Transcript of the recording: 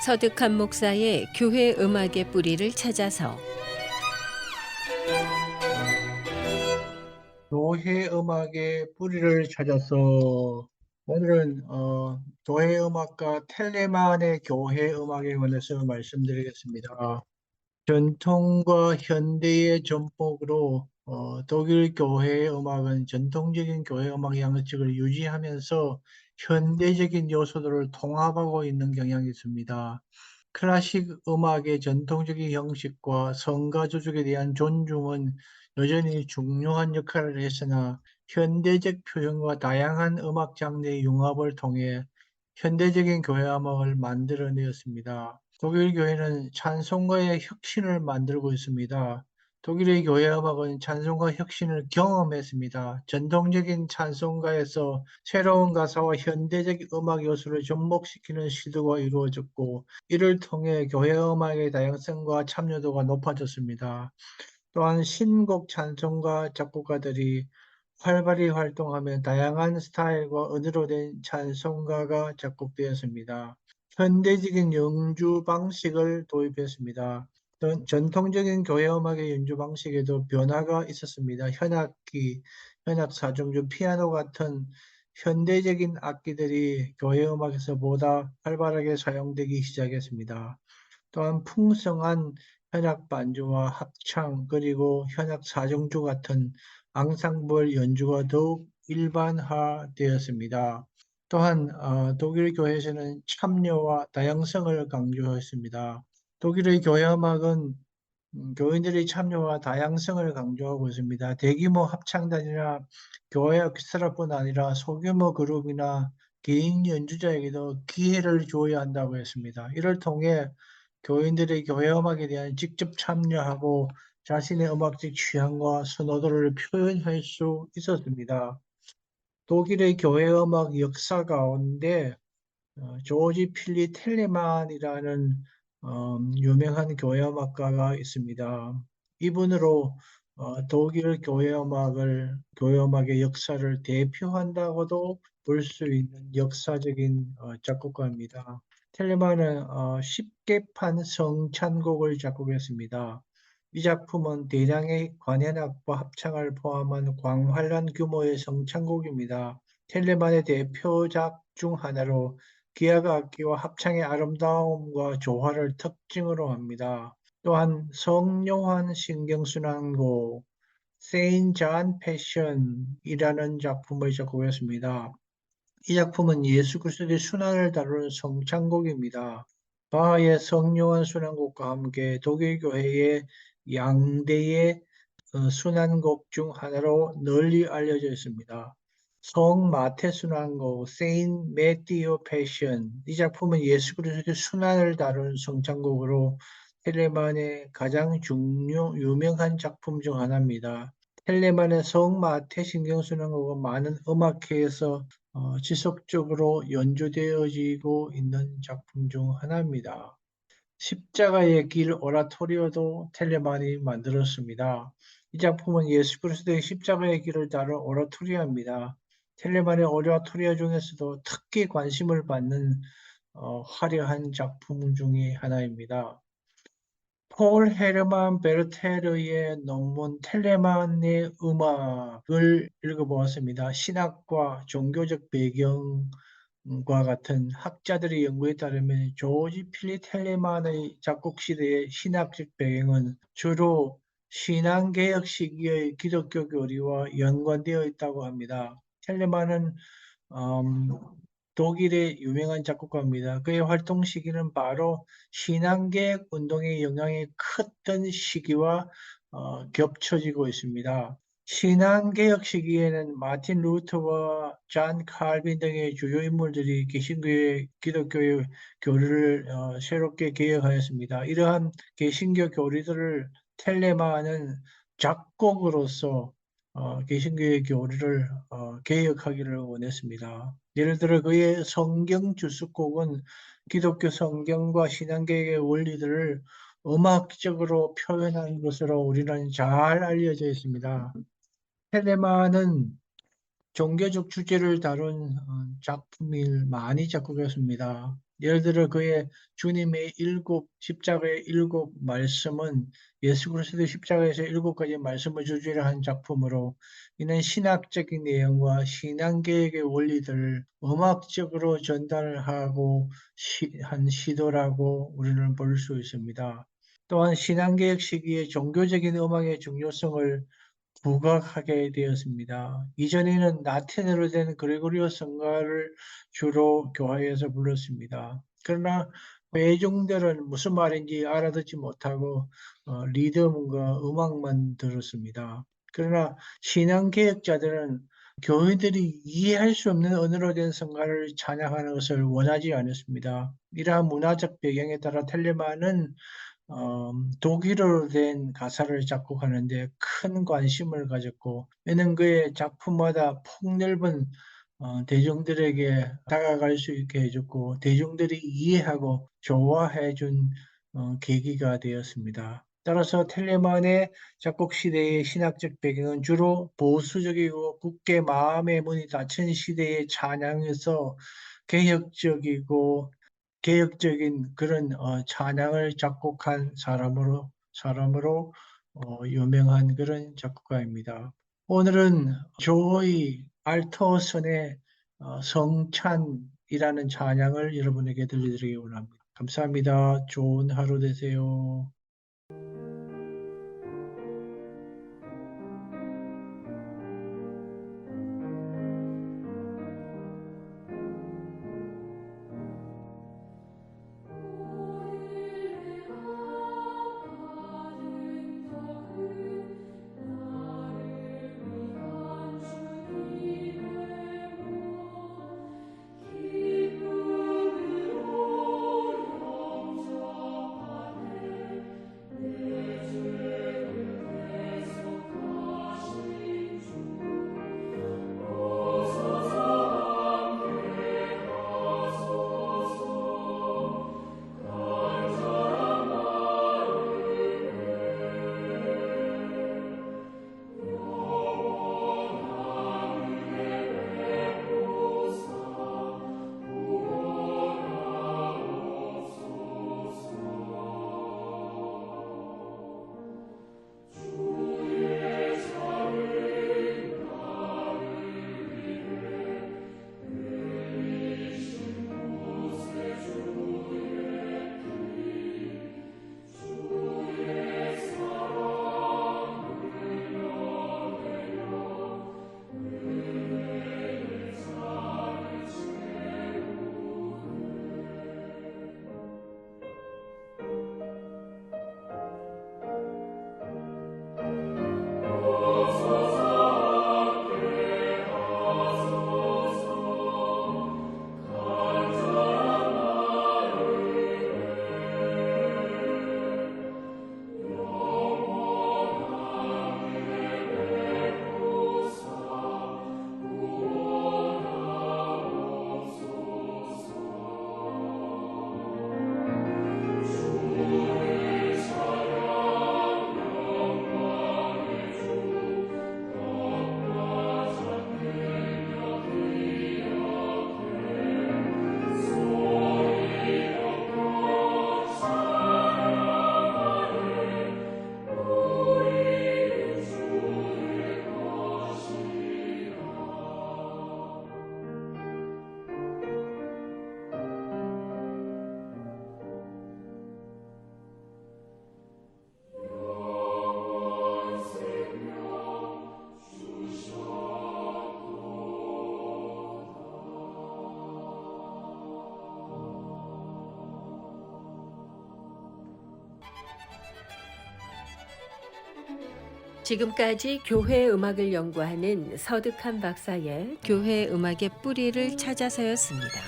서득한 목사의 교회 음악의 뿌리를 찾아서 교회 음악의 뿌리를 찾아서 오늘은 교회 음악과 텔레만의 교회 음악에 관해서 말씀드리겠습니다. 전통과 현대의 전복으로 독일 교회 음악은 전통적인 교회 음악 양식을 유지하면서 현대적인 요소들을 통합하고 있는 경향이 있습니다. 클래식 음악의 전통적인 형식과 성가 조직에 대한 존중은 여전히 중요한 역할을 했으나 현대적 표현과 다양한 음악 장르의 융합을 통해 현대적인 교회 음악을 만들어내었습니다. 독일 교회는 찬송가의 혁신을 만들고 있습니다. 독일의 교회 음악은 찬송가 혁신을 경험했습니다. 전통적인 찬송가에서 새로운 가사와 현대적 음악 요소를 접목시키는 시도가 이루어졌고, 이를 통해 교회 음악의 다양성과 참여도가 높아졌습니다. 또한 신곡 찬송가 작곡가들이 활발히 활동하며 다양한 스타일과 은으로 된 찬송가가 작곡되었습니다. 현대적인 연주 방식을 도입했습니다. 전통적인 교회 음악의 연주 방식에도 변화가 있었습니다. 현악기, 현악 사중주, 피아노 같은 현대적인 악기들이 교회 음악에서 보다 활발하게 사용되기 시작했습니다. 또한 풍성한 현악 반주와 합창 그리고 현악 사중주 같은 앙상블 연주가 더욱 일반화되었습니다. 또한 독일 교회에서는 참여와 다양성을 강조했습니다. 독일의 교회 음악은 교인들의 참여와 다양성을 강조하고 있습니다. 대규모 합창단이나 교회 오케스트라뿐 아니라 소규모 그룹이나 개인 연주자에게도 기회를 주어야 한다고 했습니다. 이를 통해 교인들의 교회 음악에 대한 직접 참여하고 자신의 음악적 취향과 선호도를 표현할 수 있었습니다. 독일의 교회 음악 역사 가운데 조지 필리 텔레만이라는 유명한 교회 음악가가 있습니다. 이분으로 독일 교회 음악의 역사를 대표한다고도 볼 수 있는 역사적인 작곡가입니다. 텔레만은 쉽게 판 성찬곡을 작곡했습니다. 이 작품은 대량의 관현악과 합창을 포함한 광활한 규모의 성찬곡입니다. 텔레만의 대표작 중 하나로 기아가 악기와 합창의 아름다움과 조화를 특징으로 합니다. 또한 성요한 신경순환곡 세인 잔 패션이라는 작품을 작곡했습니다. 이 작품은 예수 그리스도의 순환을 다루는 성찬곡입니다. 바하의 성요한 순환곡과 함께 독일 교회의 양대의 순환곡 중 하나로 널리 알려져 있습니다. 성 마태 순환곡, 세인 매티오 패션. 이 작품은 예수 그리스도의 순환을 다룬 성찬곡으로 텔레만의 가장 유명한 작품 중 하나입니다. 텔레만의 성 마태 신경순환곡은 많은 음악회에서 지속적으로 연주되어지고 있는 작품 중 하나입니다. 십자가의 길 오라토리오도 텔레만이 만들었습니다. 이 작품은 예수 그리스도의 십자가의 길을 다룬 오라토리오입니다. 텔레만의 오라토리오 중에서도 특히 관심을 받는 화려한 작품 중의 하나입니다. 폴 헤르만 베르테르의 논문 텔레만의 음악을 읽어보았습니다. 신학과 종교적 배경과 같은 학자들의 연구에 따르면 조지 필리 텔레만의 작곡 시대의 신학적 배경은 주로 신앙개혁 시기의 기독교 교리와 연관되어 있다고 합니다. 텔레만은 음, 독일의 유명한 작곡가입니다. 그의 활동 시기는 바로 신앙개혁 운동의 영향이 컸던 시기와 겹쳐지고 있습니다. 신앙개혁 시기에는 마틴 루터와 잔 칼빈 등의 주요 인물들이 개신교의 기독교의 교리를 새롭게 개혁하였습니다. 이러한 개신교 교리들을 텔레마는 작곡으로서 개신교의 교리를 개혁하기를 원했습니다. 예를 들어 그의 성경 주석곡은 기독교 성경과 신앙계의 원리들을 음악적으로 표현한 것으로 우리는 잘 알려져 있습니다. 텔레만은 종교적 주제를 다룬 작품을 많이 작곡했습니다. 예를 들어 그의 주님의 십자가의 일곱 말씀은 예수 그리스도의 십자가에서 일곱 가지 말씀을 주제로 한 작품으로, 이는 신학적인 내용과 신앙개혁의 원리들을 음악적으로 전달을 하고 한 시도라고 우리는 볼 수 있습니다. 또한 신앙개혁 시기에 종교적인 음악의 중요성을 부각하게 되었습니다. 이전에는 라틴어로 된 그레고리오 성가를 주로 교회에서 불렀습니다. 그러나 회중들은 무슨 말인지 알아듣지 못하고 리듬과 음악만 들었습니다. 그러나 신앙개혁자들은 교회들이 이해할 수 없는 언어로 된 성가를 찬양하는 것을 원하지 않았습니다. 이러한 문화적 배경에 따라 텔레만은 독일어로 된 가사를 작곡하는 데 큰 관심을 가졌고, 이는 그의 작품마다 폭넓은 대중들에게 다가갈 수 있게 해줬고, 대중들이 이해하고 좋아해 준 계기가 되었습니다. 따라서 텔레만의 작곡 시대의 신학적 배경은 주로 보수적이고 굳게 마음의 문이 닫힌 시대의 찬양에서 개혁적이고 개혁적인 그런 찬양을 작곡한 사람으로 유명한 그런 작곡가입니다. 오늘은 조의 알토선의 성찬이라는 찬양을 여러분에게 들려드리기 원합니다. 감사합니다. 좋은 하루 되세요. 지금까지 교회 음악을 연구하는 서득한 박사의 교회 음악의 뿌리를 찾아서였습니다.